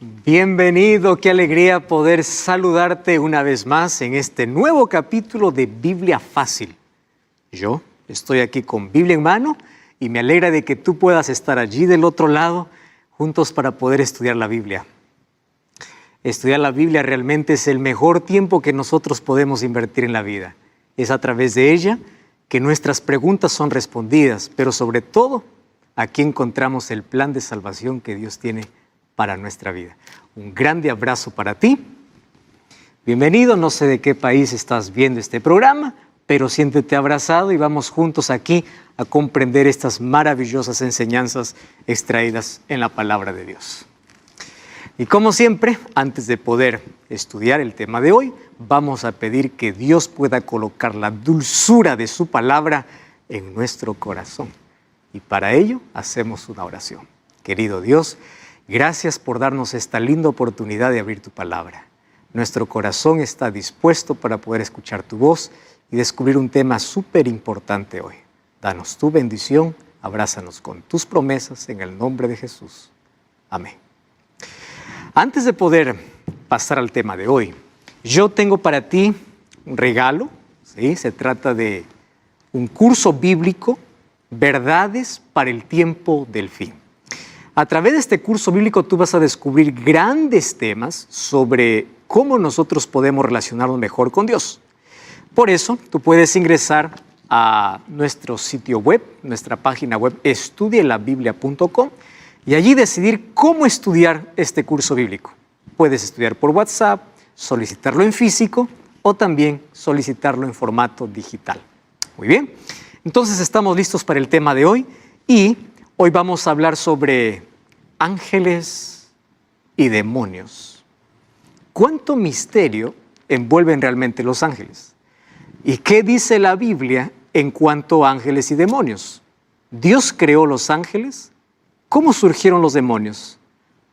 Bienvenido, qué alegría poder saludarte una vez más en este nuevo capítulo de Biblia Fácil. Yo estoy aquí con Biblia en mano y me alegra de que tú puedas estar allí del otro lado juntos para poder estudiar la Biblia. Estudiar la Biblia realmente es el mejor tiempo que nosotros podemos invertir en la vida. Es a través de ella que nuestras preguntas son respondidas, pero sobre todo aquí encontramos el plan de salvación que Dios tiene para nuestra vida. Un grande abrazo para ti. Bienvenido, no sé de qué país estás viendo este programa, pero siéntete abrazado y vamos juntos aquí a comprender estas maravillosas enseñanzas extraídas en la palabra de Dios. Y como siempre, antes de poder estudiar el tema de hoy, vamos a pedir que Dios pueda colocar la dulzura de su palabra en nuestro corazón. Y para ello hacemos una oración. Querido Dios, gracias por darnos esta linda oportunidad de abrir tu palabra. Nuestro corazón está dispuesto para poder escuchar tu voz y descubrir un tema súper importante hoy. Danos tu bendición, abrázanos con tus promesas en el nombre de Jesús. Amén. Antes de poder pasar al tema de hoy, yo tengo para ti un regalo, ¿sí? Se trata de un curso bíblico, Verdades para el tiempo del fin. A través de este curso bíblico tú vas a descubrir grandes temas sobre cómo nosotros podemos relacionarnos mejor con Dios. Por eso tú puedes ingresar a nuestro sitio web, nuestra página web estudielabiblia.com y allí decidir cómo estudiar este curso bíblico. Puedes estudiar por WhatsApp, solicitarlo en físico o también solicitarlo en formato digital. Muy bien, entonces estamos listos para el tema de hoy y hoy vamos a hablar sobre ángeles y demonios. ¿Cuánto misterio envuelven realmente los ángeles? ¿Y qué dice la Biblia en cuanto a ángeles y demonios? ¿Dios creó los ángeles? ¿Cómo surgieron los demonios?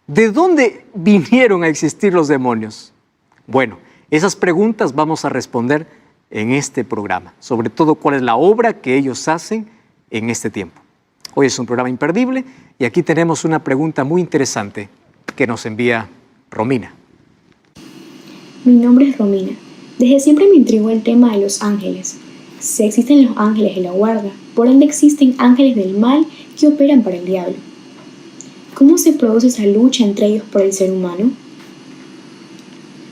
¿De dónde vinieron a existir los demonios? Bueno, esas preguntas vamos a responder en este programa. Sobre todo, ¿cuál es la obra que ellos hacen en este tiempo? Hoy es un programa imperdible y aquí tenemos una pregunta muy interesante que nos envía Romina. Mi nombre es Romina. Desde siempre me intrigó el tema de los ángeles. Si existen los ángeles de la guarda, por ende existen ángeles del mal que operan para el diablo. ¿Cómo se produce esa lucha entre ellos por el ser humano?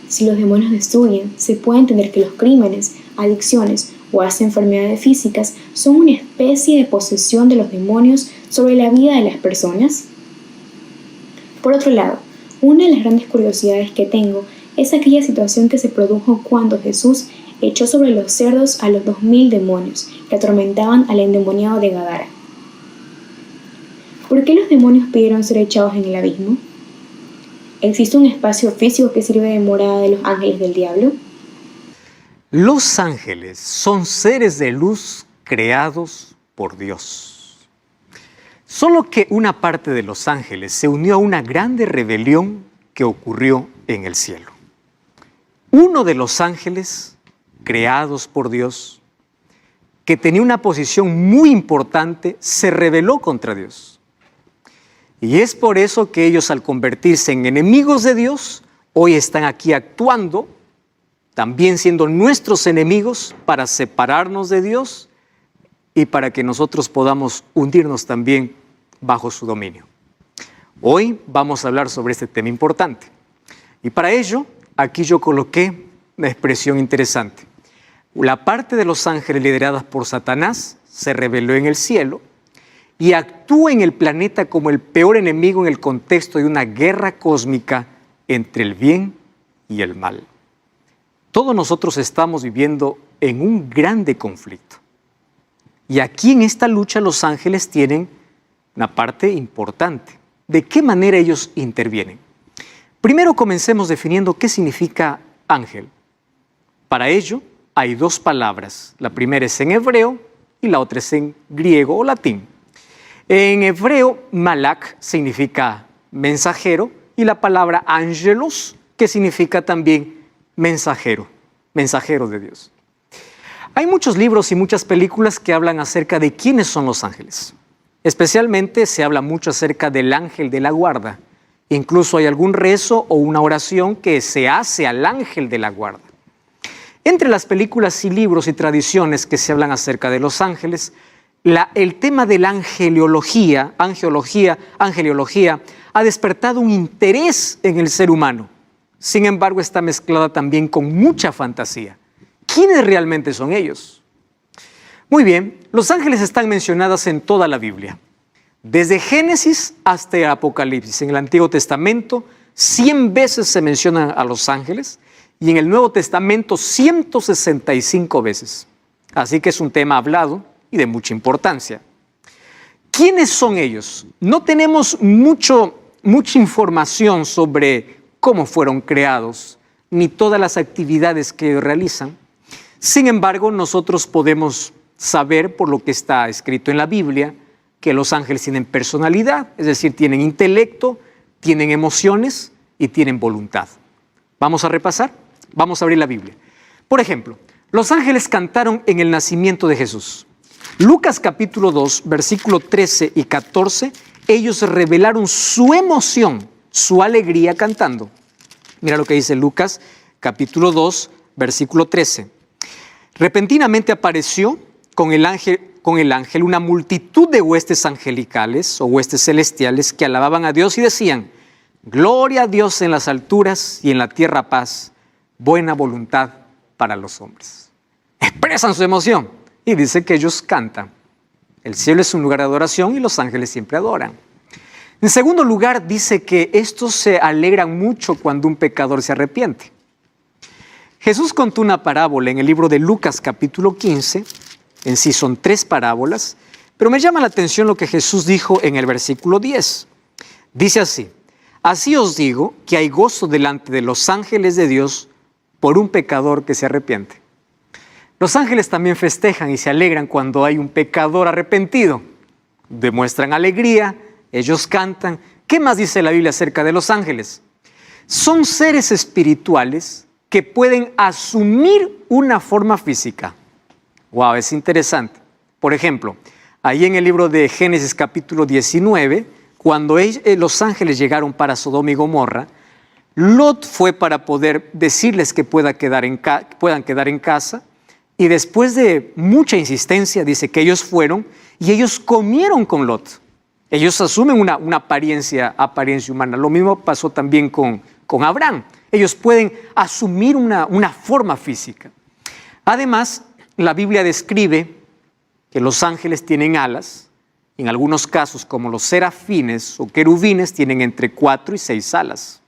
Si los demonios destruyen, se puede entender que los crímenes, adicciones o hasta enfermedades físicas son una especie de posesión de los demonios sobre la vida de las personas. Por otro lado, una de las grandes curiosidades que tengo es aquella situación que se produjo cuando Jesús echó sobre los cerdos a los 2000 demonios que atormentaban al endemoniado de Gadara. ¿Por qué los demonios pidieron ser echados en el abismo? ¿Existe un espacio físico que sirve de morada de los ángeles del diablo? Los ángeles son seres de luz creados por Dios. Solo que una parte de los ángeles se unió a una grande rebelión que ocurrió en el cielo. Uno de los ángeles creados por Dios, que tenía una posición muy importante, se rebeló contra Dios. Y es por eso que ellos, al convertirse en enemigos de Dios, hoy están aquí actuando, también siendo nuestros enemigos para separarnos de Dios y para que nosotros podamos hundirnos también bajo su dominio. Hoy vamos a hablar sobre este tema importante. Y para ello, aquí yo coloqué una expresión interesante. La parte de los ángeles lideradas por Satanás se rebeló en el cielo y actúa en el planeta como el peor enemigo en el contexto de una guerra cósmica entre el bien y el mal. Todos nosotros estamos viviendo en un grande conflicto. Y aquí en esta lucha los ángeles tienen una parte importante. ¿De qué manera ellos intervienen? Primero comencemos definiendo qué significa ángel. Para ello hay dos palabras. La primera es en hebreo y la otra es en griego o latín. En hebreo, malak significa mensajero y la palabra ángelos, que significa también mensajero, mensajero de Dios. Hay muchos libros y muchas películas que hablan acerca de quiénes son los ángeles. Especialmente se habla mucho acerca del ángel de la guarda, Incluso hay algún rezo o una oración que se hace al ángel de la guarda. Entre las películas y libros y tradiciones que se hablan acerca de los ángeles, el tema de la angeliología ha despertado un interés en el ser humano. Sin embargo, está mezclada también con mucha fantasía. ¿Quiénes realmente son ellos? Muy bien, los ángeles están mencionados en toda la Biblia. Desde Génesis hasta el Apocalipsis. En el Antiguo Testamento, 100 veces se mencionan a los ángeles y en el Nuevo Testamento, 165 veces. Así que es un tema hablado y de mucha importancia. ¿Quiénes son ellos? No tenemos mucha información sobre cómo fueron creados, ni todas las actividades que realizan. Sin embargo, nosotros podemos saber por lo que está escrito en la Biblia que los ángeles tienen personalidad, es decir, tienen intelecto, tienen emociones y tienen voluntad. Vamos a repasar, vamos a abrir la Biblia. Por ejemplo, los ángeles cantaron en el nacimiento de Jesús. Lucas capítulo 2, versículo 13 y 14, ellos revelaron su emoción, su alegría cantando. Mira lo que dice Lucas capítulo 2, versículo 13. Repentinamente apareció con el ángel una multitud de huestes angelicales o huestes celestiales que alababan a Dios y decían: gloria a Dios en las alturas y en la tierra paz, buena voluntad para los hombres. Expresan su emoción y dice que ellos cantan. El cielo es un lugar de adoración y los ángeles siempre adoran. En segundo lugar, dice que estos se alegran mucho cuando un pecador se arrepiente. Jesús contó una parábola en el libro de Lucas capítulo 15, en sí son 3 parábolas, pero me llama la atención lo que Jesús dijo en el versículo 10. Dice así: así os digo que hay gozo delante de los ángeles de Dios por un pecador que se arrepiente. Los ángeles también festejan y se alegran cuando hay un pecador arrepentido. Demuestran alegría, ellos cantan. ¿Qué más dice la Biblia acerca de los ángeles? Son seres espirituales que pueden asumir una forma física. Wow, es interesante. Por ejemplo, ahí en el libro de Génesis capítulo 19, cuando los ángeles llegaron para Sodoma y Gomorra, Lot fue para poder decirles que puedan quedar en casa, y después de mucha insistencia dice que ellos fueron y ellos comieron con Lot. Ellos asumen una apariencia humana. Lo mismo pasó también con Abraham. Ellos pueden asumir una forma física. Además, la Biblia describe que los ángeles tienen alas. En algunos casos, como los serafines o querubines, tienen entre 4 y 6 alas.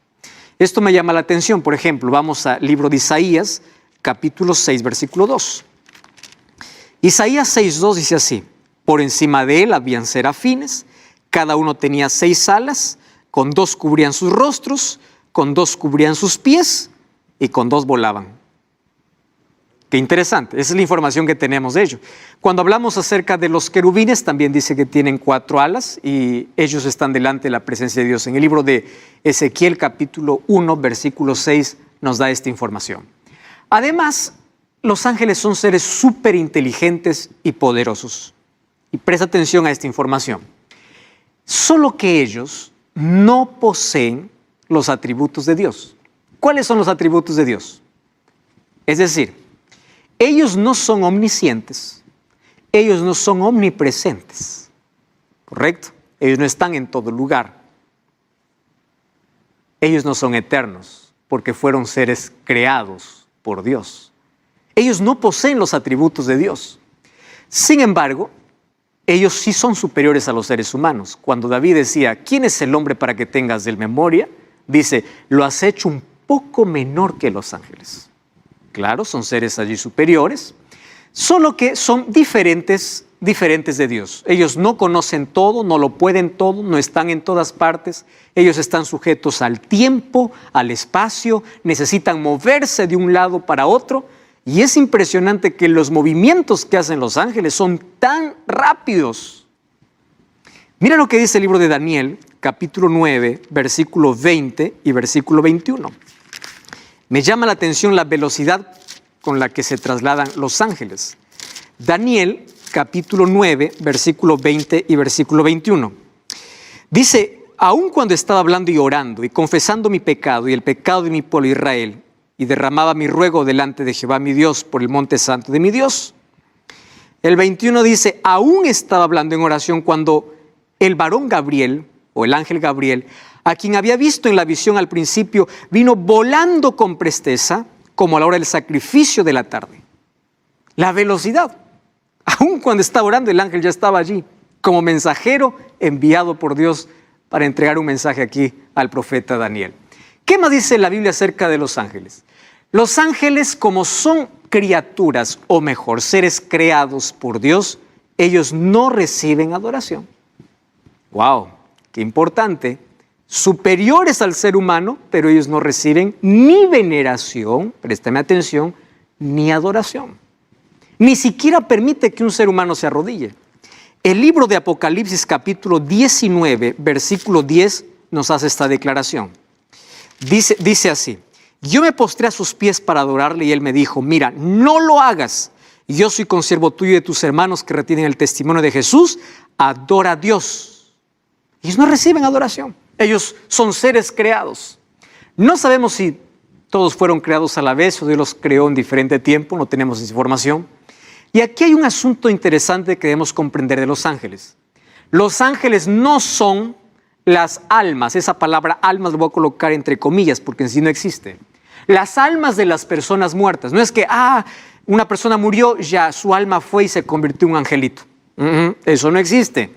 Esto me llama la atención. Por ejemplo, vamos al libro de Isaías, capítulo 6, versículo 2. Isaías 6:2 dice así: por encima de él habían serafines, cada uno tenía 6 alas, con 2 cubrían sus rostros, con 2 cubrían sus pies y con 2 volaban. Qué interesante, esa es la información que tenemos de ellos. Cuando hablamos acerca de los querubines, también dice que tienen 4 alas y ellos están delante de la presencia de Dios. En el libro de Ezequiel capítulo 1, versículo 6 nos da esta información. Además, los ángeles son seres súper inteligentes y poderosos. Y presta atención a esta información. Solo que ellos no poseen los atributos de Dios. ¿Cuáles son los atributos de Dios? Es decir, ellos no son omniscientes, ellos no son omnipresentes, ¿correcto? Ellos no están en todo lugar. Ellos no son eternos, porque fueron seres creados por Dios. Ellos no poseen los atributos de Dios. Sin embargo, ellos sí son superiores a los seres humanos. Cuando David decía, ¿quién es el hombre para que tengas de él memoria? Dice, lo has hecho un poco menor que los ángeles. Claro, son seres allí superiores, solo que son diferentes de Dios. Ellos no conocen todo, no lo pueden todo, no están en todas partes. Ellos están sujetos al tiempo, al espacio, necesitan moverse de un lado para otro. Y es impresionante que los movimientos que hacen los ángeles son tan rápidos. Mira lo que dice el libro de Daniel, capítulo 9, versículo 20 y versículo 21. Me llama la atención la velocidad con la que se trasladan los ángeles. Daniel, capítulo 9, versículo 20 y versículo 21. Dice, aun cuando estaba hablando y orando y confesando mi pecado y el pecado de mi pueblo Israel, y derramaba mi ruego delante de Jehová mi Dios por el monte santo de mi Dios. El 21 dice, aún estaba hablando en oración cuando el varón Gabriel, o el ángel Gabriel, a quien había visto en la visión al principio, vino volando con presteza, como a la hora del sacrificio de la tarde. La velocidad. Aún cuando estaba orando, el ángel ya estaba allí, como mensajero enviado por Dios para entregar un mensaje aquí al profeta Daniel. ¿Qué más dice la Biblia acerca de los ángeles? Los ángeles, como son criaturas, o mejor, seres creados por Dios, ellos no reciben adoración. ¡Wow! ¡Qué importante! Superiores al ser humano, pero ellos no reciben ni veneración, préstame atención, ni adoración. Ni siquiera permite que un ser humano se arrodille. El libro de Apocalipsis capítulo 19, versículo 10, nos hace esta declaración. Dice así, yo me postré a sus pies para adorarle y él me dijo, mira, no lo hagas. Yo soy consiervo tuyo y de tus hermanos que retienen el testimonio de Jesús. Adora a Dios. Ellos no reciben adoración. Ellos son seres creados. No sabemos si todos fueron creados a la vez o Dios los creó en diferente tiempo. No tenemos esa información. Y aquí hay un asunto interesante que debemos comprender de los ángeles. Los ángeles no son las almas. Esa palabra almas lo voy a colocar entre comillas porque en sí no existe. Las almas de las personas muertas. No es que, una persona murió, ya su alma fue y se convirtió en un angelito. Eso no existe.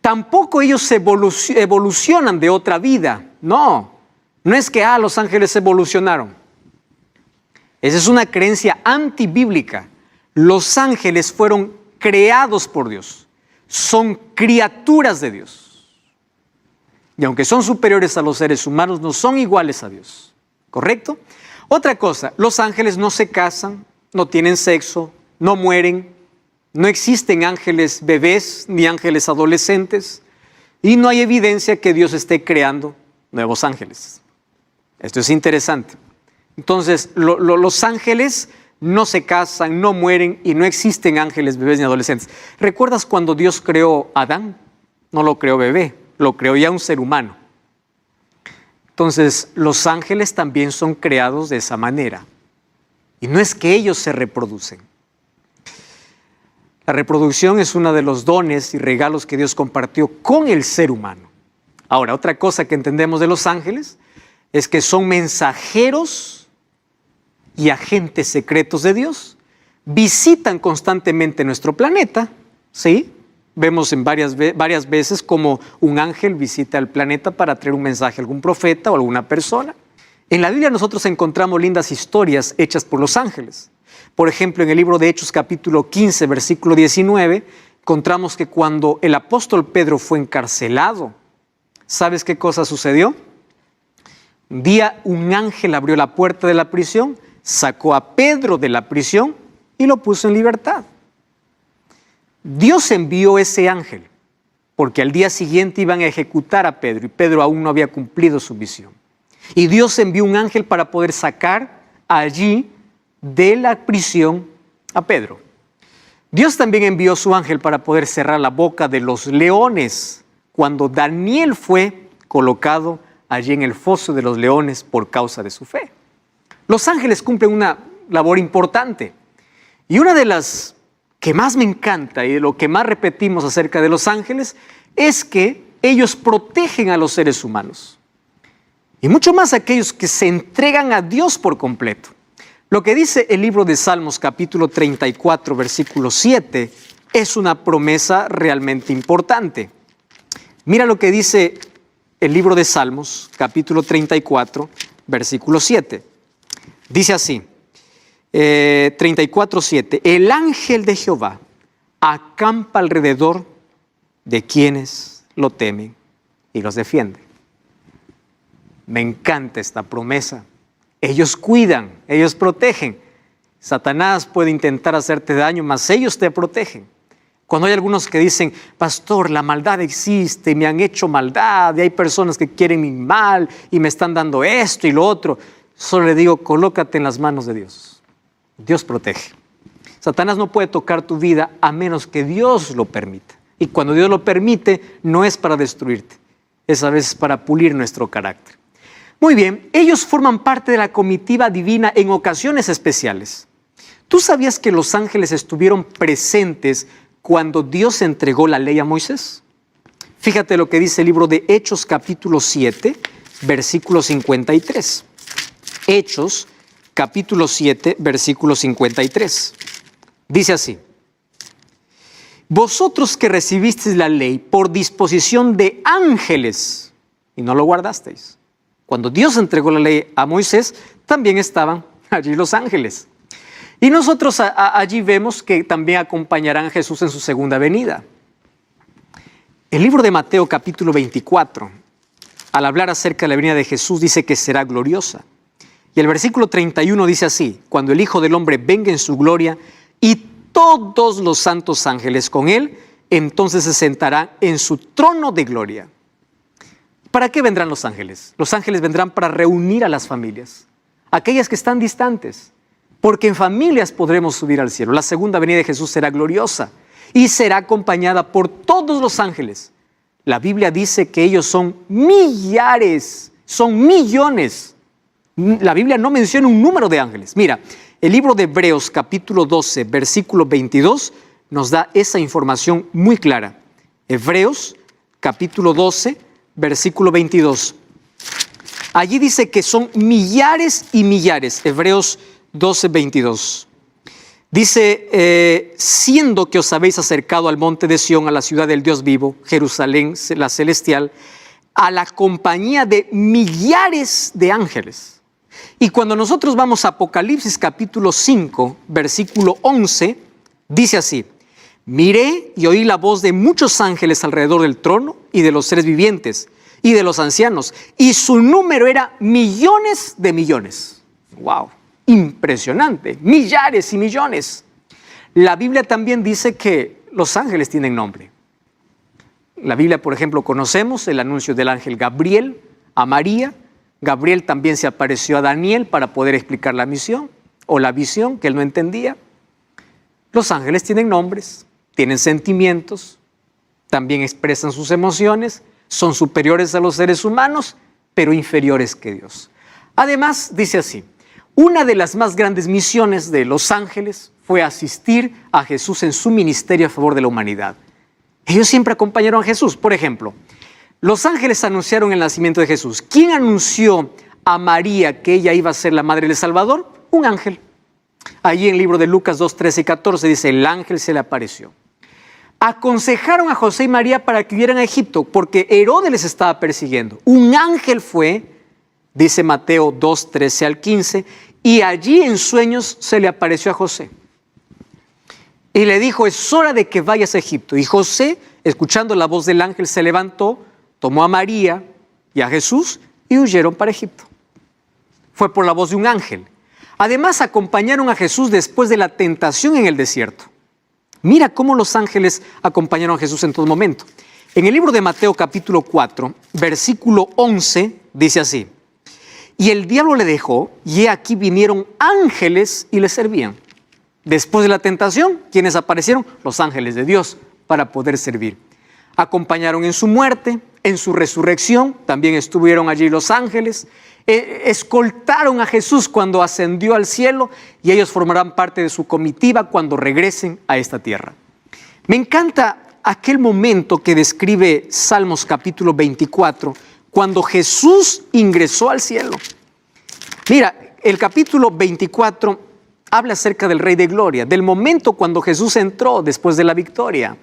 Tampoco ellos evolucionan de otra vida. No es que los ángeles evolucionaron. Esa es una creencia antibíblica. Los ángeles fueron creados por Dios. Son criaturas de Dios. Y aunque son superiores a los seres humanos, no son iguales a Dios. ¿Correcto? Otra cosa, los ángeles no se casan, no tienen sexo, no mueren. No existen ángeles bebés ni ángeles adolescentes y no hay evidencia que Dios esté creando nuevos ángeles. Esto es interesante. Entonces, los ángeles no se casan, no mueren y no existen ángeles bebés ni adolescentes. ¿Recuerdas cuando Dios creó a Adán? No lo creó bebé, lo creó ya un ser humano. Entonces, los ángeles también son creados de esa manera. Y no es que ellos se reproducen. La reproducción es uno de los dones y regalos que Dios compartió con el ser humano. Ahora, otra cosa que entendemos de los ángeles es que son mensajeros y agentes secretos de Dios. Visitan constantemente nuestro planeta, ¿sí? Vemos en varias veces como un ángel visita el planeta para traer un mensaje a algún profeta o a alguna persona. En la Biblia nosotros encontramos lindas historias hechas por los ángeles. Por ejemplo, en el libro de Hechos capítulo 15, versículo 19, encontramos que cuando el apóstol Pedro fue encarcelado, ¿sabes qué cosa sucedió? Un día un ángel abrió la puerta de la prisión, sacó a Pedro de la prisión y lo puso en libertad. Dios envió ese ángel porque al día siguiente iban a ejecutar a Pedro y Pedro aún no había cumplido su misión. Y Dios envió un ángel para poder sacar allí de la prisión a Pedro. Dios también envió su ángel para poder cerrar la boca de los leones cuando Daniel fue colocado allí en el foso de los leones por causa de su fe. Los ángeles cumplen una labor importante y una de las que más me encanta y de lo que más repetimos acerca de los ángeles es que ellos protegen a los seres humanos y mucho más a aquellos que se entregan a Dios por completo. Lo que dice el libro de Salmos capítulo 34 versículo 7 es una promesa realmente importante. Mira lo que dice el libro de Salmos capítulo 34 versículo 7. Dice así, 34:7, el ángel de Jehová acampa alrededor de quienes lo temen y los defiende. Me encanta esta promesa. Ellos cuidan, ellos protegen. Satanás puede intentar hacerte daño, mas ellos te protegen. Cuando hay algunos que dicen, pastor, la maldad existe, me han hecho maldad, y hay personas que quieren mi mal y me están dando esto y lo otro, solo le digo, colócate en las manos de Dios. Dios protege. Satanás no puede tocar tu vida a menos que Dios lo permita. Y cuando Dios lo permite, no es para destruirte, es a veces para pulir nuestro carácter. Muy bien, ellos forman parte de la comitiva divina en ocasiones especiales. ¿Tú sabías que los ángeles estuvieron presentes cuando Dios entregó la ley a Moisés? Fíjate lo que dice el libro de Hechos capítulo 7, versículo 53. Hechos capítulo 7, versículo 53. Dice así: vosotros que recibisteis la ley por disposición de ángeles y no lo guardasteis. Cuando Dios entregó la ley a Moisés, también estaban allí los ángeles. Y nosotros allí vemos que también acompañarán a Jesús en su segunda venida. El libro de Mateo capítulo 24, al hablar acerca de la venida de Jesús, dice que será gloriosa. Y el versículo 31 dice así: cuando el Hijo del Hombre venga en su gloria y todos los santos ángeles con él, entonces se sentará en su trono de gloria. ¿Para qué vendrán los ángeles? Los ángeles vendrán para reunir a las familias, aquellas que están distantes, porque en familias podremos subir al cielo. La segunda venida de Jesús será gloriosa y será acompañada por todos los ángeles. La Biblia dice que ellos son millares, son millones. La Biblia no menciona un número de ángeles. Mira, el libro de Hebreos capítulo 12, versículo 22 nos da esa información muy clara. Hebreos capítulo 12, versículo 22. Allí dice que son millares y millares. Hebreos 12, 22. Dice, siendo que os habéis acercado al monte de Sión, a la ciudad del Dios vivo, Jerusalén, la celestial, a la compañía de millares de ángeles. Y cuando nosotros vamos a Apocalipsis capítulo 5, versículo 11, dice así: miré y oí la voz de muchos ángeles alrededor del trono y de los seres vivientes y de los ancianos, y su número era millones de millones. ¡Wow! Impresionante, millares y millones. La Biblia también dice que los ángeles tienen nombre. La Biblia, por ejemplo, conocemos el anuncio del ángel Gabriel a María. Gabriel también se apareció a Daniel para poder explicar la misión o la visión que él no entendía. Los ángeles tienen nombres, tienen sentimientos, también expresan sus emociones, son superiores a los seres humanos, pero inferiores que Dios. Además, dice así: una de las más grandes misiones de los ángeles fue asistir a Jesús en su ministerio a favor de la humanidad. Ellos siempre acompañaron a Jesús. Por ejemplo, los ángeles anunciaron el nacimiento de Jesús. ¿Quién anunció a María que ella iba a ser la madre del Salvador? Un ángel. Allí en el libro de Lucas 2, 13 y 14 dice: el ángel se le apareció. Aconsejaron a José y María para que huyeran a Egipto porque Herodes les estaba persiguiendo. Un ángel fue, dice Mateo 2, 13 al 15, y allí en sueños se le apareció a José. Y le dijo: es hora de que vayas a Egipto. Y José, escuchando la voz del ángel, se levantó, tomó a María y a Jesús y huyeron para Egipto. Fue por la voz de un ángel. Además, acompañaron a Jesús después de la tentación en el desierto. Mira cómo los ángeles acompañaron a Jesús en todo momento. En el libro de Mateo capítulo 4, versículo 11, dice así: y el diablo le dejó, y he aquí vinieron ángeles y le servían. Después de la tentación, ¿quiénes aparecieron? Los ángeles de Dios para poder servir. Acompañaron en su muerte, en su resurrección, también estuvieron allí los ángeles. Escoltaron a Jesús cuando ascendió al cielo y ellos formarán parte de su comitiva cuando regresen a esta tierra. Me encanta aquel momento que describe Salmos capítulo 24, cuando Jesús ingresó al cielo. Mira, el capítulo 24 habla acerca del Rey de Gloria, del momento cuando Jesús entró después de la victoria.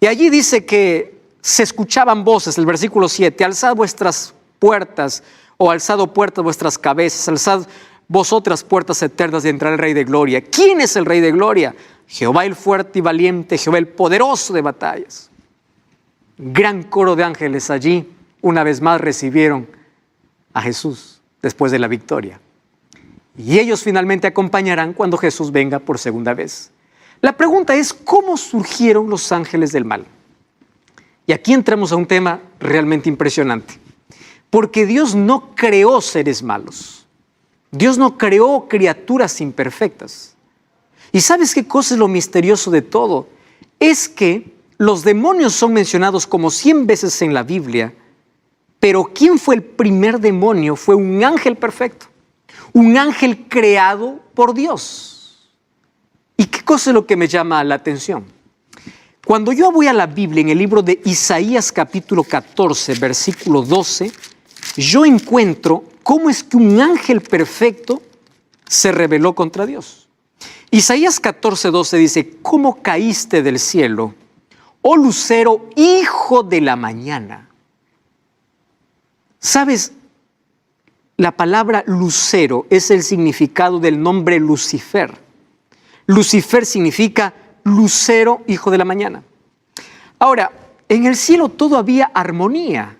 Y allí dice que se escuchaban voces, el versículo 7, alzad vuestras puertas, o alzado puertas vuestras cabezas, alzad vosotras puertas eternas de entrar el Rey de Gloria. ¿Quién es el Rey de Gloria? Jehová el fuerte y valiente, Jehová el poderoso de batallas. Gran coro de ángeles allí, una vez más recibieron a Jesús después de la victoria. Y ellos finalmente acompañarán cuando Jesús venga por segunda vez. La pregunta es: ¿cómo surgieron los ángeles del mal? Y aquí entramos a un tema realmente impresionante. Porque Dios no creó seres malos. Dios no creó criaturas imperfectas. ¿Y sabes qué cosa es lo misterioso de todo? Es que los demonios son mencionados como 100 veces en la Biblia Pero ¿quién fue el primer demonio? Fue un ángel perfecto, un ángel creado por Dios. ¿Y qué cosa es lo que me llama la atención? Cuando yo voy a la Biblia, en el libro de Isaías capítulo 14, versículo 12, yo encuentro cómo es que un ángel perfecto se rebeló contra Dios. Isaías 14, 12 dice: ¿cómo caíste del cielo, oh lucero, hijo de la mañana? ¿Sabes? La palabra lucero es el significado del nombre Lucifer. Lucifer significa lucero, hijo de la mañana. Ahora, en el cielo todo había armonía,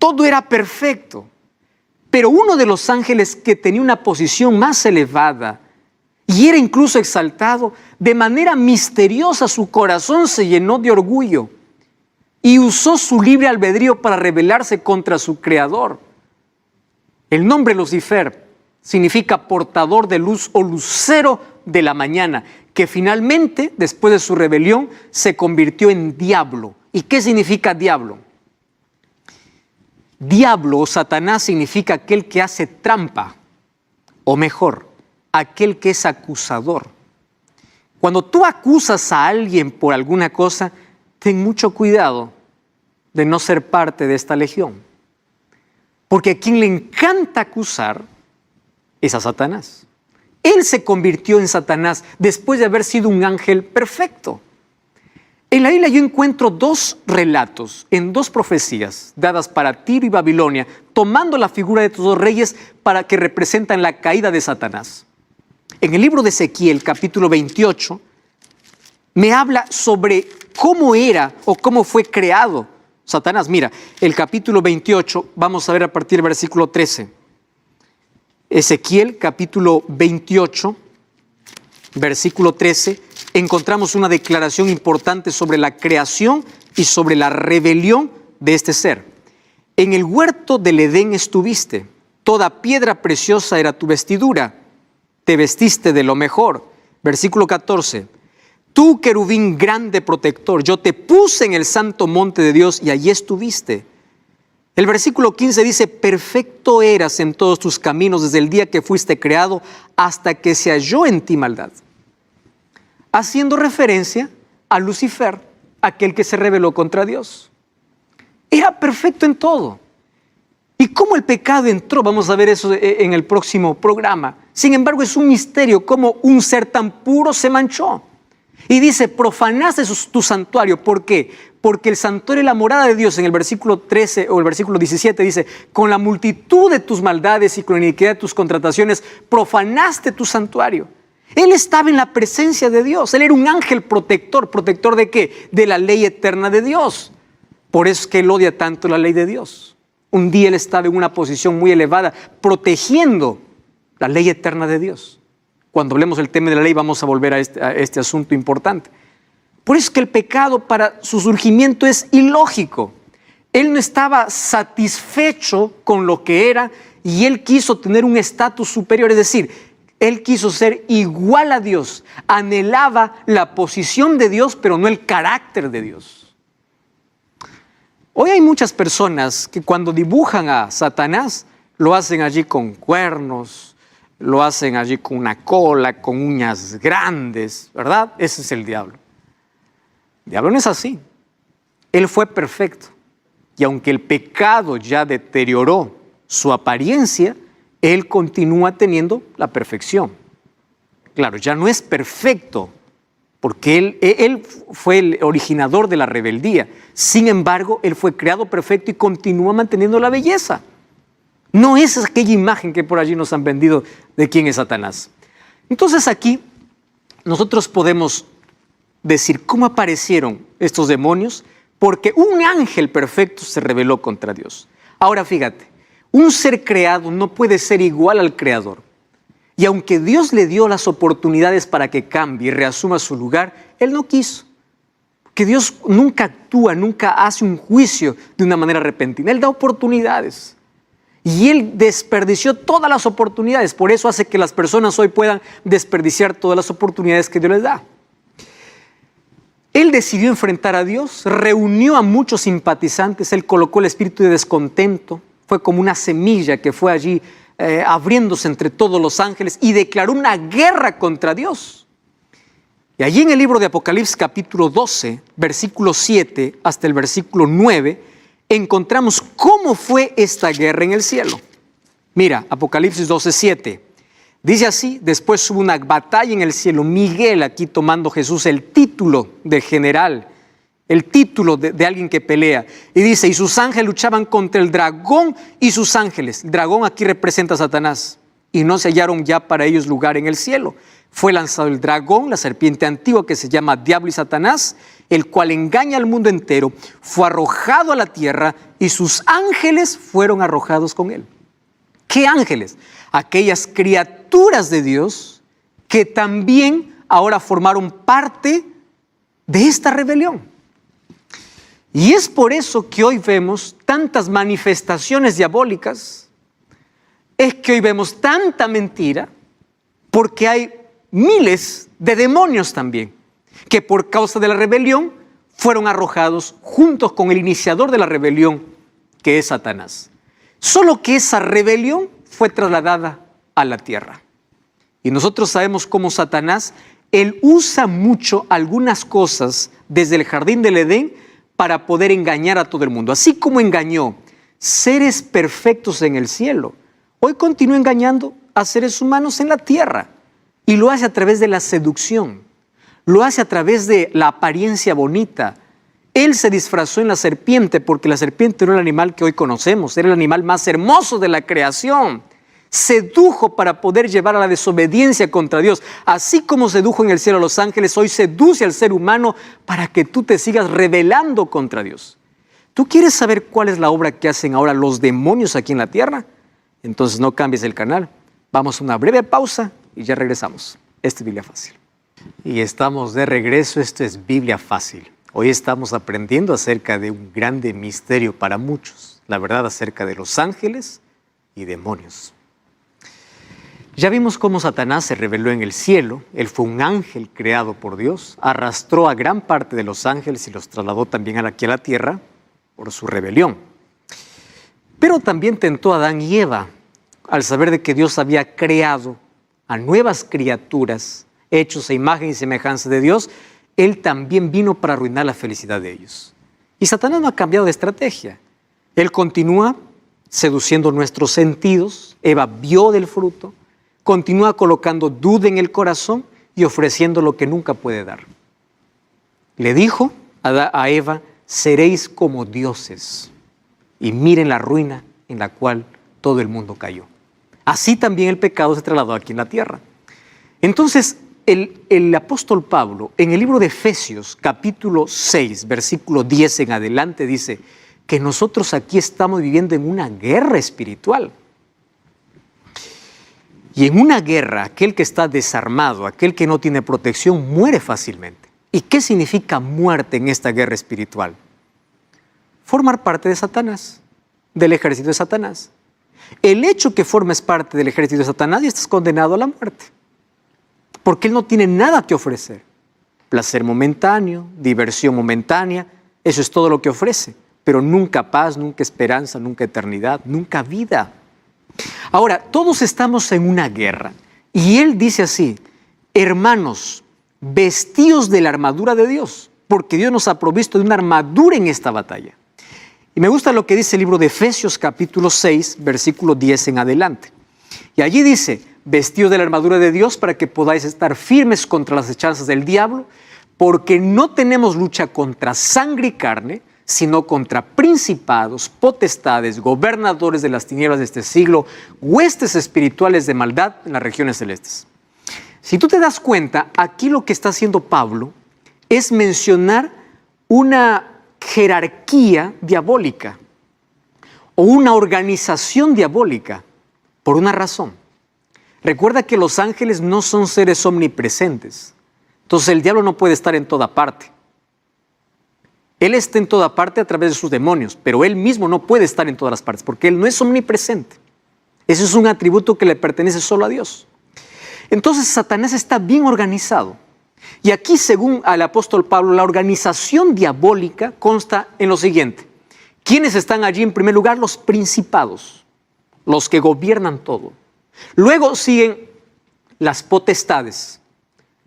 todo era perfecto, pero uno de los ángeles que tenía una posición más elevada y era incluso exaltado, de manera misteriosa su corazón se llenó de orgullo y usó su libre albedrío para rebelarse contra su creador. El nombre Lucifer significa portador de luz o lucero de la mañana, que finalmente, después de su rebelión, se convirtió en diablo. ¿Y qué significa diablo? Diablo o Satanás significa aquel que hace trampa, o mejor, aquel que es acusador. Cuando tú acusas a alguien por alguna cosa, ten mucho cuidado de no ser parte de esta legión. Porque a quien le encanta acusar es a Satanás. Él se convirtió en Satanás después de haber sido un ángel perfecto. En la Biblia yo encuentro dos relatos en dos profecías dadas para Tiro y Babilonia, tomando la figura de estos dos reyes para que representan la caída de Satanás. En el libro de Ezequiel, capítulo 28, me habla sobre cómo era o cómo fue creado Satanás. Mira, el capítulo 28, vamos a ver a partir del versículo 13. Ezequiel, capítulo 28, versículo 13, encontramos una declaración importante sobre la creación y sobre la rebelión de este ser. En el huerto del Edén estuviste, toda piedra preciosa era tu vestidura, te vestiste de lo mejor. Versículo 14, tú, querubín grande protector, yo te puse en el santo monte de Dios y allí estuviste. El versículo 15 dice: perfecto eras en todos tus caminos desde el día que fuiste creado hasta que se halló en ti maldad. Haciendo referencia a Lucifer, aquel que se rebeló contra Dios. Era perfecto en todo. ¿Y cómo el pecado entró? Vamos a ver eso en el próximo programa. Sin embargo, es un misterio cómo un ser tan puro se manchó. Y dice: profanaste tu santuario. ¿Por qué? Porque el santuario es la morada de Dios. En el versículo 13 o el versículo 17 dice: con la multitud de tus maldades y con la iniquidad de tus contrataciones, profanaste tu santuario. Él estaba en la presencia de Dios. Él era un ángel protector. ¿Protector de qué? De la ley eterna de Dios. Por eso es que él odia tanto la ley de Dios. Un día él estaba en una posición muy elevada, protegiendo la ley eterna de Dios. Cuando hablemos del tema de la ley vamos a volver a este asunto importante. Por eso es que el pecado para su surgimiento es ilógico. Él no estaba satisfecho con lo que era y él quiso tener un estatus superior, es decir, él quiso ser igual a Dios, anhelaba la posición de Dios, pero no el carácter de Dios. Hoy hay muchas personas que cuando dibujan a Satanás, lo hacen allí con cuernos, lo hacen allí con una cola, con uñas grandes, ¿verdad? Ese es el diablo. El diablo no es así. Él fue perfecto. Y aunque el pecado ya deterioró su apariencia, él continúa teniendo la perfección. Claro, ya no es perfecto, porque él fue el originador de la rebeldía. Sin embargo, él fue creado perfecto y continúa manteniendo la belleza. No es aquella imagen que por allí nos han vendido de quién es Satanás. Entonces aquí nosotros podemos decir cómo aparecieron estos demonios, porque un ángel perfecto se rebeló contra Dios. Ahora fíjate, un ser creado no puede ser igual al creador. Y aunque Dios le dio las oportunidades para que cambie y reasuma su lugar, él no quiso. Que Dios nunca actúa, nunca hace un juicio de una manera repentina. Él da oportunidades. Y él desperdició todas las oportunidades. Por eso hace que las personas hoy puedan desperdiciar todas las oportunidades que Dios les da. Él decidió enfrentar a Dios, reunió a muchos simpatizantes, él colocó el espíritu de descontento, fue como una semilla que fue allí abriéndose entre todos los ángeles y declaró una guerra contra Dios. Y allí en el libro de Apocalipsis capítulo 12, versículo 7 hasta el versículo 9, encontramos cómo fue esta guerra en el cielo. Mira, Apocalipsis 12, 7. Dice así: después hubo una batalla en el cielo. Miguel, aquí tomando Jesús el título de general, el título de alguien que pelea. Y dice, y sus ángeles luchaban contra el dragón y sus ángeles. El dragón aquí representa a Satanás. Y no se hallaron ya para ellos lugar en el cielo. Fue lanzado el dragón, la serpiente antigua que se llama Diablo y Satanás, el cual engaña al mundo entero. Fue arrojado a la tierra y sus ángeles fueron arrojados con él. ¿Qué ángeles? Aquellas criaturas de Dios que también ahora formaron parte de esta rebelión. Y es por eso que hoy vemos tantas manifestaciones diabólicas, es que hoy vemos tanta mentira, porque hay miles de demonios también, que por causa de la rebelión fueron arrojados juntos con el iniciador de la rebelión, que es Satanás. Solo que esa rebelión fue trasladada a la tierra. Y nosotros sabemos cómo Satanás, él usa mucho algunas cosas desde el jardín del Edén para poder engañar a todo el mundo. Así como engañó seres perfectos en el cielo, hoy continúa engañando a seres humanos en la tierra. Y lo hace a través de la seducción, lo hace a través de la apariencia bonita. Él se disfrazó en la serpiente porque la serpiente no era el animal que hoy conocemos, era el animal más hermoso de la creación. Sedujo para poder llevar a la desobediencia contra Dios. Así como sedujo en el cielo a los ángeles, hoy seduce al ser humano para que tú te sigas rebelando contra Dios. ¿Tú quieres saber cuál es la obra que hacen ahora los demonios aquí en la tierra? Entonces no cambies el canal. Vamos a una breve pausa y ya regresamos. Esto es Biblia Fácil. Y estamos de regreso. Esto es Biblia Fácil. Hoy estamos aprendiendo acerca de un grande misterio para muchos. La verdad acerca de los ángeles y demonios. Ya vimos cómo Satanás se rebeló en el cielo. Él fue un ángel creado por Dios. Arrastró a gran parte de los ángeles y los trasladó también aquí a la tierra por su rebelión. Pero también tentó a Adán y Eva al saber de que Dios había creado a nuevas criaturas hechos a imagen y semejanza de Dios. Él también vino para arruinar la felicidad de ellos. Y Satanás no ha cambiado de estrategia. Él continúa seduciendo nuestros sentidos. Eva vio del fruto. Continúa colocando duda en el corazón y ofreciendo lo que nunca puede dar. Le dijo a Eva, seréis como dioses. Y miren la ruina en la cual todo el mundo cayó. Así también el pecado se trasladó aquí en la tierra. Entonces, el apóstol Pablo, en el libro de Efesios, capítulo 6, versículo 10 en adelante, dice que nosotros aquí estamos viviendo en una guerra espiritual. Y en una guerra, aquel que está desarmado, aquel que no tiene protección, muere fácilmente. ¿Y qué significa muerte en esta guerra espiritual? Formar parte de Satanás, del ejército de Satanás. El hecho que formes parte del ejército de Satanás ya estás condenado a la muerte. Porque él no tiene nada que ofrecer. Placer momentáneo, diversión momentánea, eso es todo lo que ofrece. Pero nunca paz, nunca esperanza, nunca eternidad, nunca vida. Ahora, todos estamos en una guerra. Y él dice así, hermanos, vestíos de la armadura de Dios, porque Dios nos ha provisto de una armadura en esta batalla. Y me gusta lo que dice el libro de Efesios capítulo 6, versículo 10 en adelante. Y allí dice, vestíos de la armadura de Dios para que podáis estar firmes contra las hechanzas del diablo, porque no tenemos lucha contra sangre y carne, sino contra principados, potestades, gobernadores de las tinieblas de este siglo, huestes espirituales de maldad en las regiones celestes. Si tú te das cuenta, aquí lo que está haciendo Pablo es mencionar una jerarquía diabólica o una organización diabólica por una razón. Recuerda que los ángeles no son seres omnipresentes. Entonces el diablo no puede estar en toda parte. Él está en toda parte a través de sus demonios, pero él mismo no puede estar en todas las partes porque él no es omnipresente. Ese es un atributo que le pertenece solo a Dios. Entonces Satanás está bien organizado Y aquí, según el apóstol Pablo, la organización diabólica consta en lo siguiente. ¿Quiénes están allí? En primer lugar, los principados, los que gobiernan todo. Luego siguen las potestades.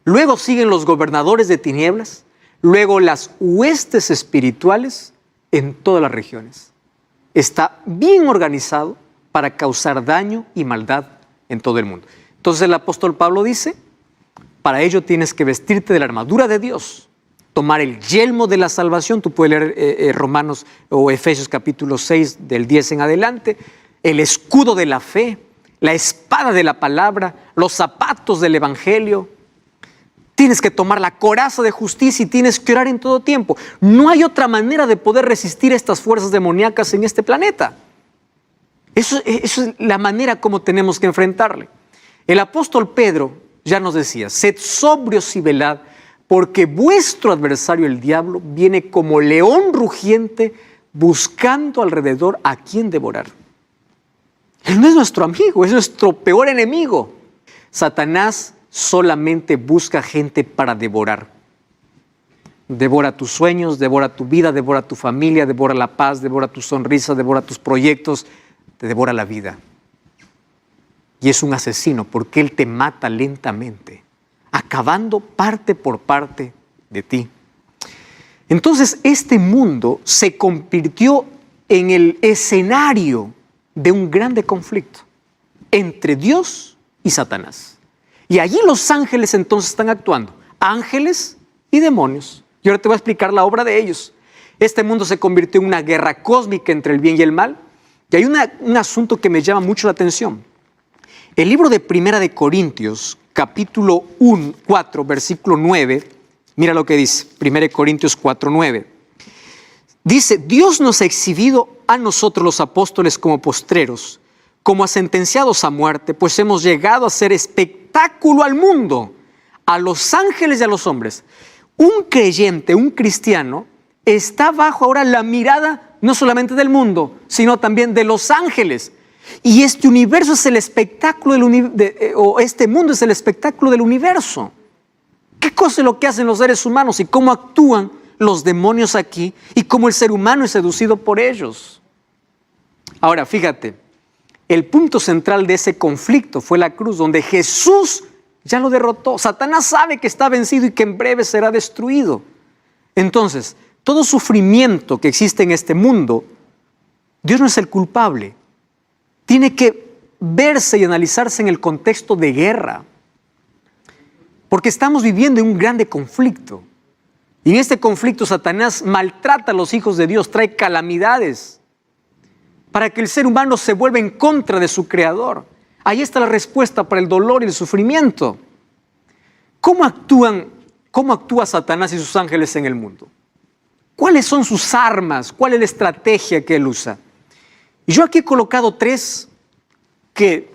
Luego siguen los gobernadores de tinieblas. Luego las huestes espirituales en todas las regiones. Está bien organizado para causar daño y maldad en todo el mundo. Entonces el apóstol Pablo dice, para ello tienes que vestirte de la armadura de Dios, tomar el yelmo de la salvación. Tú puedes leer Romanos o Efesios capítulo 6 del 10 en adelante, el escudo de la fe, la espada de la palabra, los zapatos del evangelio. Tienes que tomar la coraza de justicia y tienes que orar en todo tiempo. No hay otra manera de poder resistir estas fuerzas demoníacas en este planeta. Eso es la manera como tenemos que enfrentarle. El apóstol Pedro ya nos decía, sed sobrios y velad, porque vuestro adversario el diablo viene como león rugiente buscando alrededor a quien devorar. Él no es nuestro amigo, es nuestro peor enemigo. Satanás solamente busca gente para devorar. Devora tus sueños, devora tu vida, devora tu familia, devora la paz, devora tu sonrisa, devora tus proyectos, te devora la vida. Y es un asesino porque él te mata lentamente, acabando parte por parte de ti. Entonces este mundo se convirtió en el escenario de un grande conflicto entre Dios y Satanás. Y allí los ángeles entonces están actuando, ángeles y demonios. Y ahora te voy a explicar la obra de ellos. Este mundo se convirtió en una guerra cósmica entre el bien y el mal. Y hay un asunto que me llama mucho la atención. El libro de Primera de Corintios, capítulo 4, versículo 9, mira lo que dice, 1 Corintios 4, 9. Dice, Dios nos ha exhibido a nosotros los apóstoles como postreros, como a sentenciados a muerte, pues hemos llegado a ser espectáculo al mundo, a los ángeles y a los hombres. Un creyente, un cristiano, está bajo ahora la mirada no solamente del mundo, sino también de los ángeles. Y este universo es el espectáculo o este mundo es el espectáculo del universo. ¿Qué cosa es lo que hacen los seres humanos y cómo actúan los demonios aquí y cómo el ser humano es seducido por ellos? Ahora, fíjate, el punto central de ese conflicto fue la cruz, donde Jesús ya lo derrotó. Satanás sabe que está vencido y que en breve será destruido. Entonces, todo sufrimiento que existe en este mundo, Dios no es el culpable. Tiene que verse y analizarse en el contexto de guerra. Porque estamos viviendo en un grande conflicto. Y en este conflicto Satanás maltrata a los hijos de Dios, trae calamidades para que el ser humano se vuelva en contra de su creador. Ahí está la respuesta para el dolor y el sufrimiento. ¿Cómo actúa Satanás y sus ángeles en el mundo? ¿Cuáles son sus armas? ¿Cuál es la estrategia que él usa? Y yo aquí he colocado 3 que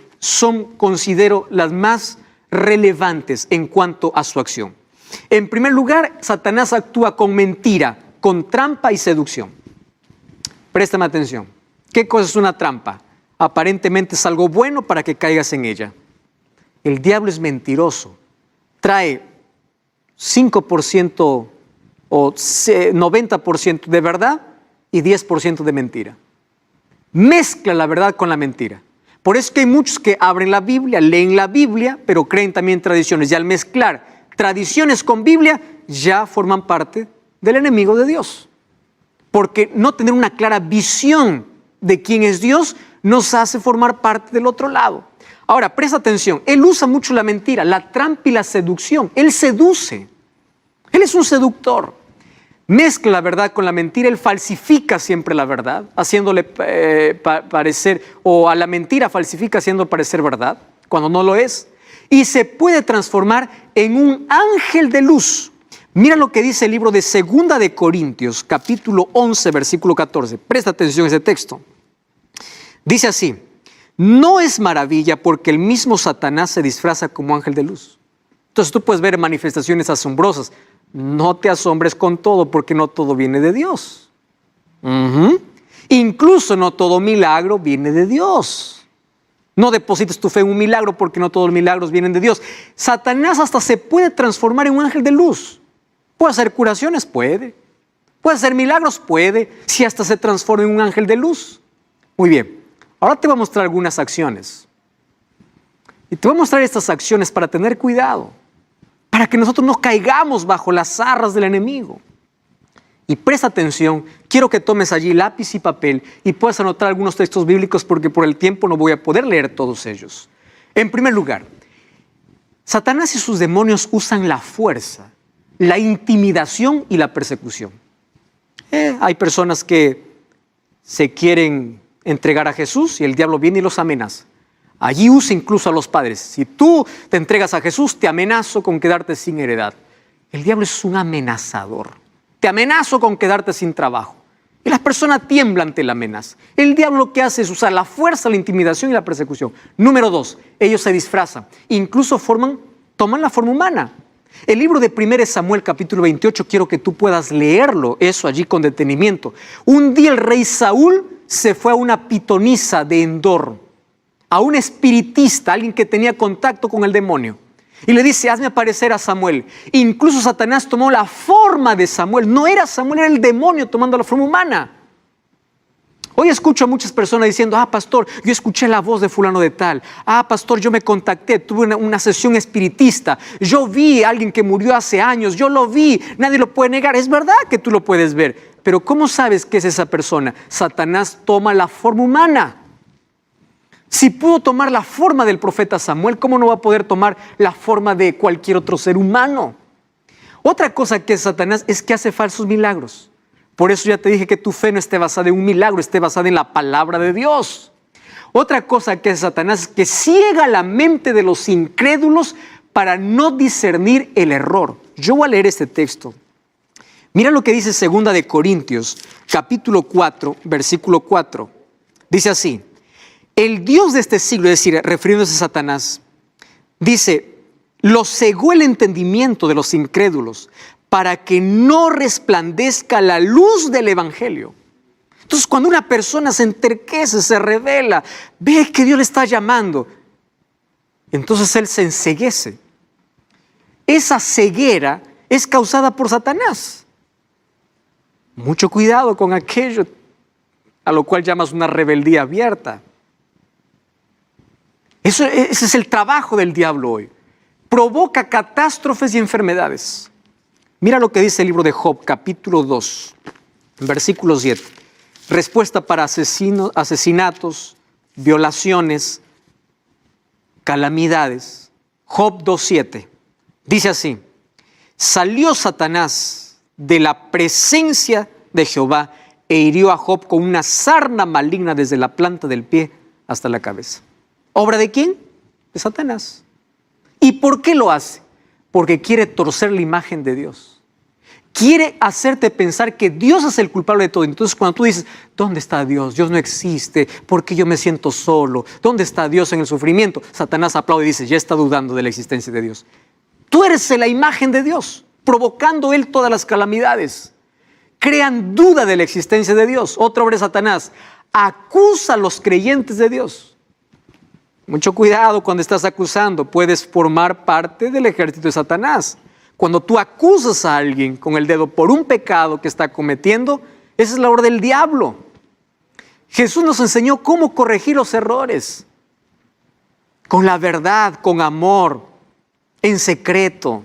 considero las más relevantes en cuanto a su acción. En primer lugar, Satanás actúa con mentira, con trampa y seducción. Préstame atención. ¿Qué cosa es una trampa? Aparentemente es algo bueno para que caigas en ella. El diablo es mentiroso. Trae 5% o 90% de verdad y 10% de mentira. Mezcla la verdad con la mentira. Por eso que hay muchos que abren la Biblia, leen la Biblia, pero creen también tradiciones. Y al mezclar tradiciones con Biblia, ya forman parte del enemigo de Dios. Porque no tener una clara visión de quién es Dios nos hace formar parte del otro lado. Ahora, presta atención. Él usa mucho la mentira, la trampa y la seducción. Él seduce. Él es un seductor. Mezcla la verdad con la mentira, él falsifica siempre la verdad, haciéndole parecer, o a la mentira falsifica haciendo parecer verdad, cuando no lo es, y se puede transformar en un ángel de luz. Mira lo que dice el libro de 2 de Corintios, capítulo 11, versículo 14. Presta atención a ese texto. Dice así, no es maravilla porque el mismo Satanás se disfraza como ángel de luz. Entonces tú puedes ver manifestaciones asombrosas. No te asombres con todo, porque no todo viene de Dios. Incluso no todo milagro viene de Dios. No deposites tu fe en un milagro porque no todos los milagros vienen de Dios. Satanás hasta se puede transformar en un ángel de luz. ¿Puede hacer curaciones? Puede. ¿Puede hacer milagros? Puede. Si hasta se transforma en un ángel de luz. Muy bien. Ahora te voy a mostrar algunas acciones. Y te voy a mostrar estas acciones para tener cuidado. Para que nosotros no caigamos bajo las zarras del enemigo. Y presta atención, quiero que tomes allí lápiz y papel y puedas anotar algunos textos bíblicos porque por el tiempo no voy a poder leer todos ellos. En primer lugar, Satanás y sus demonios usan la fuerza, la intimidación y la persecución. Hay personas que se quieren entregar a Jesús y el diablo viene y los amenaza. Allí usa incluso a los padres. Si tú te entregas a Jesús, te amenazo con quedarte sin heredad. El diablo es un amenazador. Te amenazo con quedarte sin trabajo. Y las personas tiemblan ante la amenaza. El diablo lo que hace es usar la fuerza, la intimidación y la persecución. Número 2, ellos se disfrazan. Incluso toman la forma humana. El libro de 1 Samuel capítulo 28, quiero que tú puedas leerlo, eso allí con detenimiento. Un día el rey Saúl se fue a una pitonisa de Endor, a un espiritista, alguien que tenía contacto con el demonio. Y le dice, hazme aparecer a Samuel. Incluso Satanás tomó la forma de Samuel. No era Samuel, era el demonio tomando la forma humana. Hoy escucho a muchas personas diciendo, pastor, yo escuché la voz de fulano de tal. Pastor, yo me contacté, tuve una sesión espiritista. Yo vi a alguien que murió hace años, yo lo vi, nadie lo puede negar. Es verdad que tú lo puedes ver, pero ¿cómo sabes que es esa persona? Satanás toma la forma humana. Si pudo tomar la forma del profeta Samuel, ¿cómo no va a poder tomar la forma de cualquier otro ser humano? Otra cosa que es Satanás es que hace falsos milagros. Por eso ya te dije que tu fe no esté basada en un milagro, esté basada en la palabra de Dios. Otra cosa que es Satanás es que ciega la mente de los incrédulos para no discernir el error. Yo voy a leer este texto. Mira lo que dice 2 de Corintios, capítulo 4, versículo 4. Dice así. El Dios de este siglo, es decir, refiriéndose a Satanás, dice, lo cegó el entendimiento de los incrédulos para que no resplandezca la luz del evangelio. Entonces, cuando una persona se enterquece, se revela, ve que Dios le está llamando, entonces él se enceguece. Esa ceguera es causada por Satanás. Mucho cuidado con aquello a lo cual llamas una rebeldía abierta. Ese es el trabajo del diablo hoy. Provoca catástrofes y enfermedades. Mira lo que dice el libro de Job, capítulo 2, versículo 7. Respuesta para asesinatos, violaciones, calamidades. Job 2:7. Dice así: salió Satanás de la presencia de Jehová e hirió a Job con una sarna maligna desde la planta del pie hasta la cabeza. ¿Obra de quién? De Satanás. ¿Y por qué lo hace? Porque quiere torcer la imagen de Dios. Quiere hacerte pensar que Dios es el culpable de todo. Entonces cuando tú dices, ¿dónde está Dios? Dios no existe. ¿Por qué yo me siento solo? ¿Dónde está Dios en el sufrimiento? Satanás aplaude y dice, ya está dudando de la existencia de Dios. Tú eres la imagen de Dios, provocando Él todas las calamidades. Crean duda de la existencia de Dios. Otra obra de Satanás, acusa a los creyentes de Dios. Mucho cuidado cuando estás acusando, puedes formar parte del ejército de Satanás. Cuando tú acusas a alguien con el dedo por un pecado que está cometiendo, esa es la obra del diablo. Jesús nos enseñó cómo corregir los errores. Con la verdad, con amor, en secreto,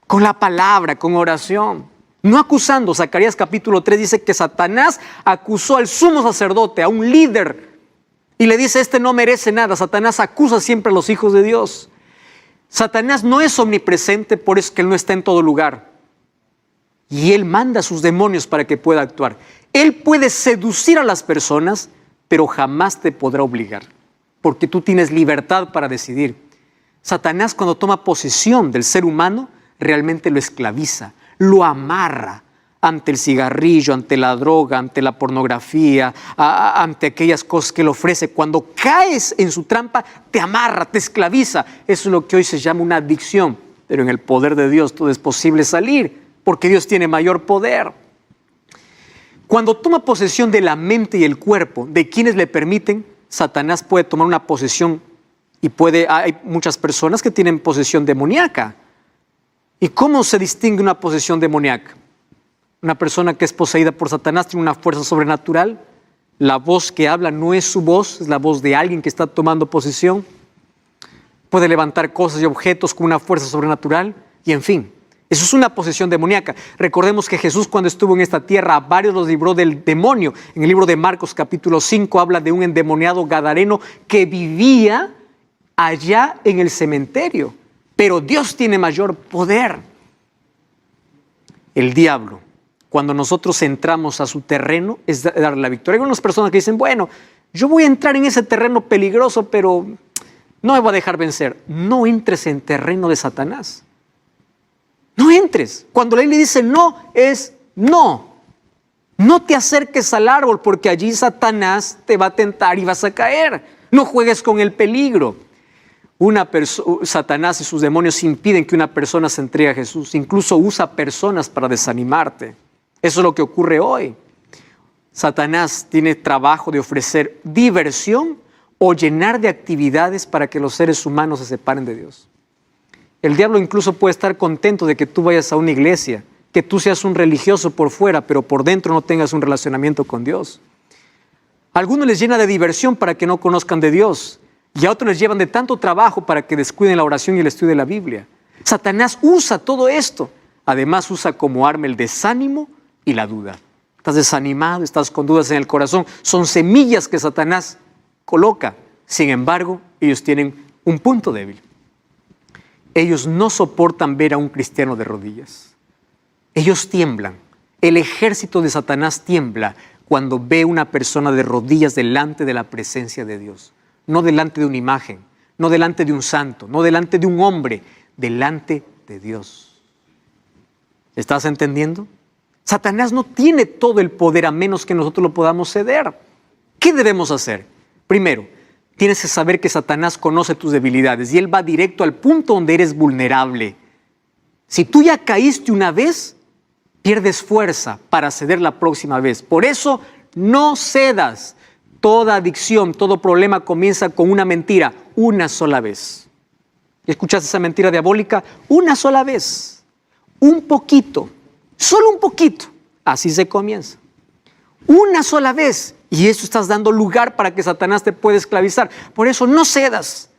con la palabra, con oración. No acusando. Zacarías capítulo 3 dice que Satanás acusó al sumo sacerdote, a un líder, y le dice, este no merece nada. Satanás acusa siempre a los hijos de Dios. Satanás no es omnipresente, por eso es que Él no está en todo lugar. Y Él manda a sus demonios para que pueda actuar. Él puede seducir a las personas, pero jamás te podrá obligar, porque tú tienes libertad para decidir. Satanás, cuando toma posesión del ser humano, realmente lo esclaviza, lo amarra ante el cigarrillo, ante la droga, ante la pornografía, ante aquellas cosas que le ofrece. Cuando caes en su trampa, te amarra, te esclaviza. Eso es lo que hoy se llama una adicción. Pero en el poder de Dios todo es posible salir, porque Dios tiene mayor poder. Cuando toma posesión de la mente y el cuerpo de quienes le permiten, Satanás puede tomar una posesión y hay muchas personas que tienen posesión demoníaca. ¿Y cómo se distingue una posesión demoníaca? Una persona que es poseída por Satanás tiene una fuerza sobrenatural. La voz que habla no es su voz, es la voz de alguien que está tomando posesión. Puede levantar cosas y objetos con una fuerza sobrenatural. Y en fin, eso es una posesión demoníaca. Recordemos que Jesús, cuando estuvo en esta tierra, a varios los libró del demonio. En el libro de Marcos capítulo 5 habla de un endemoniado gadareno que vivía allá en el cementerio. Pero Dios tiene mayor poder. El diablo, cuando nosotros entramos a su terreno, es darle la victoria. Hay unas personas que dicen, bueno, yo voy a entrar en ese terreno peligroso, pero no me voy a dejar vencer. No entres en terreno de Satanás. No entres. Cuando la Biblia dice no, es no. No te acerques al árbol porque allí Satanás te va a tentar y vas a caer. No juegues con el peligro. Satanás y sus demonios impiden que una persona se entregue a Jesús. Incluso usa personas para desanimarte. Eso es lo que ocurre hoy. Satanás tiene trabajo de ofrecer diversión o llenar de actividades para que los seres humanos se separen de Dios. El diablo incluso puede estar contento de que tú vayas a una iglesia, que tú seas un religioso por fuera, pero por dentro no tengas un relacionamiento con Dios. A algunos les llena de diversión para que no conozcan de Dios, y a otros les llevan de tanto trabajo para que descuiden la oración y el estudio de la Biblia. Satanás usa todo esto. Además usa como arma el desánimo y la duda. Estás desanimado, estás con dudas en el corazón. Son semillas que Satanás coloca. Sin embargo, ellos tienen un punto débil. Ellos no soportan ver a un cristiano de rodillas. Ellos tiemblan. El ejército de Satanás tiembla cuando ve una persona de rodillas delante de la presencia de Dios. No delante de una imagen, no delante de un santo, no delante de un hombre, delante de Dios. ¿Estás entendiendo? Satanás no tiene todo el poder a menos que nosotros lo podamos ceder. ¿Qué debemos hacer? Primero, tienes que saber que Satanás conoce tus debilidades y él va directo al punto donde eres vulnerable. Si tú ya caíste una vez, pierdes fuerza para ceder la próxima vez. Por eso, no cedas. Toda adicción, todo problema comienza con una mentira, una sola vez. ¿Escuchaste esa mentira diabólica? Una sola vez. Un poquito, solo un poquito. Así se comienza. Una sola vez. Y eso estás dando lugar para que Satanás te pueda esclavizar. Por eso no cedas.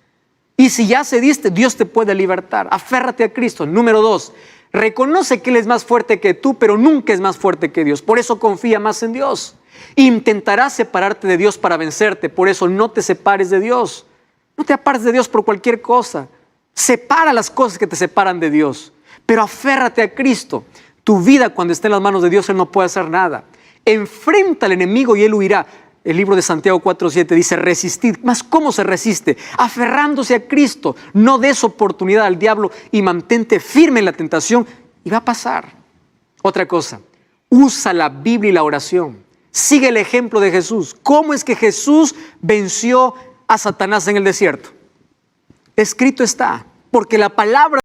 Y si ya cediste, Dios te puede libertar. Aférrate a Cristo. Número 2, reconoce que Él es más fuerte que tú, pero nunca es más fuerte que Dios. Por eso confía más en Dios. Intentarás separarte de Dios para vencerte. Por eso no te separes de Dios. No te apartes de Dios por cualquier cosa. Separa las cosas que te separan de Dios. Pero aférrate a Cristo. Tu vida, cuando esté en las manos de Dios, Él no puede hacer nada. Enfrenta al enemigo y Él huirá. El libro de Santiago 4:7 dice, resistid. ¿Mas cómo se resiste? Aferrándose a Cristo. No des oportunidad al diablo y mantente firme en la tentación y va a pasar. Otra cosa, usa la Biblia y la oración. Sigue el ejemplo de Jesús. ¿Cómo es que Jesús venció a Satanás en el desierto? Escrito está, porque la palabra